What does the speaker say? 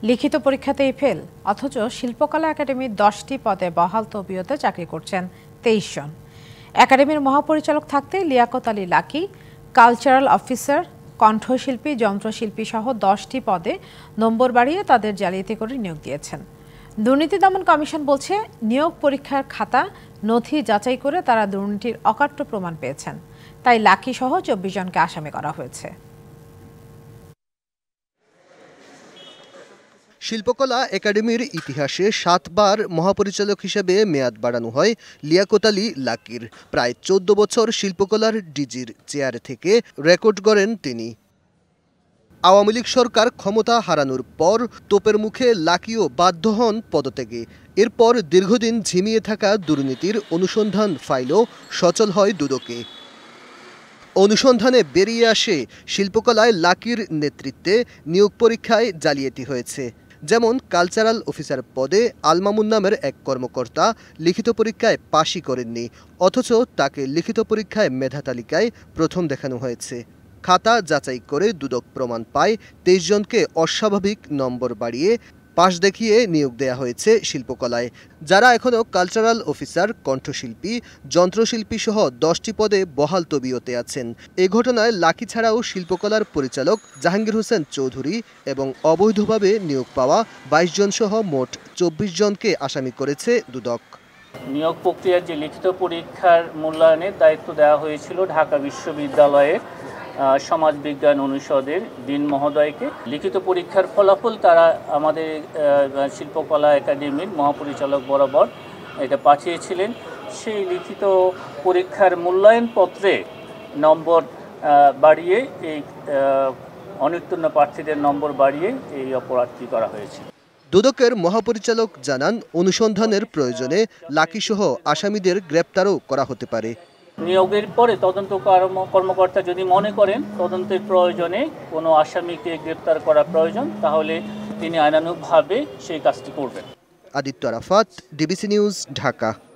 লিখিত পরীক্ষাতেই ফেল, অথচ শিল্পকলা একাডেমির 10টি পদে বহাল তবিয়তে চাকরি করছেন 23 জন। একাডেমির মহাপরিচালক থাকতে Liaquat Ali lucky, cultural officer, কণ্ঠশিল্পী, যন্ত্রশিল্পী সহ 10টি পদে নম্বর বাড়িয়ে তাদের জালিয়াতি করে নিয়োগ দিয়েছেন। দুর্নীতি দমন কমিশন বলছে, নিয়োগ পরীক্ষার খাতা নথি যাচাই করে তারা দুর্নীতির অকাট্য প্রমাণ পেয়েছেন। তাই লাকি সহ 24 জনকে আসামি করা হয়েছে। শিল্পকলা একাডেমির ইতিহাসে 7 বার মহাপরিচালক হিসেবে মেয়াদ বাড়ানো হয় লিয়াকত আলী লাকির। প্রায় 14 বছর শিল্পকলার ডিজির চেয়ার থেকে রেকর্ড গড়েন তিনি। আওয়ামী লীগ সরকার ক্ষমতা হারানোর পর তোপের মুখে লাকিও বাধ্য হন পদত্যাগে। এরপর দীর্ঘদিন ঝিমিয়ে থাকা দুর্নীতির অনুসন্ধান ফাইলও সচল হয় দুদকে। অনুসন্ধানে বেরিয়ে আসে শিল্পকলায় লাকির নেতৃত্বে নিয়োগ পরীক্ষায় জালিয়াতি হয়েছে। যেমন কালচারাল অফিসার পদে আলমামুন নামের এক কর্মকর্তা লিখিত পরীক্ষায় পাশই করেননি, অথচ তাকে লিখিত পরীক্ষায় মেধা তালিকায় প্রথম দেখানো হয়েছে। খাতা যাচাই করে দুদক প্রমাণ পায় 23 জনকে অস্বাভাবিক নম্বর বাড়িয়ে পাশ দেখিয়ে নিয়োগ দেয়া হয়েছে শিল্পকলায়। যারা এখনও কালচারাল অফিসার, কণ্ঠশিল্পী, যন্ত্রশিল্পী সহ 10টি পদে বহাল তবিয়তে আছেন। এ ঘটনায় লাকি ছাড়াও শিল্পকলার পরিচালক জাহাঙ্গীর হোসেন চৌধুরী এবং অবৈধভাবে নিয়োগ পাওয়া 22 জন সহ মোট 24 জনকে আসামি করেছে দুদক। নিয়োগ প্রক্রিয়ার যে লিখিত পরীক্ষার মূল্যায়নের দায়িত্ব দেওয়া হয়েছিল ঢাকা বিশ্ববিদ্যালয়ের সমাজবিজ্ঞান অনুষদের ডিন মহোদয়কে। লিখিত পরীক্ষার ফলাফল তারা আমাদের শিল্পকলা একাডেমির মহাপরিচালক বরাবর এটা পাঠিয়েছিলেন। সেই লিখিত পরীক্ষার মূল্যায়ন পত্রে নম্বর বাড়িয়ে এই অনুত্তীর্ণ প্রার্থীদের নম্বর বাড়িয়ে এই অপরাধটি করা হয়েছে। দুদকের মহাপরিচালক জানান, অনুসন্ধানের প্রয়োজনে লাকিসহ আসামিদের গ্রেপ্তারও করা হতে পারে। নিয়োগের পরে তদন্ত কর্মকর্তা যদি মনে করেন তদন্তের প্রয়োজনে কোনো আসামিকে গ্রেপ্তার করা প্রয়োজন, তাহলে তিনি আইনানুগভাবে সেই কাজটি করবেন। Aditya Arafat, DBC news, Dhaka.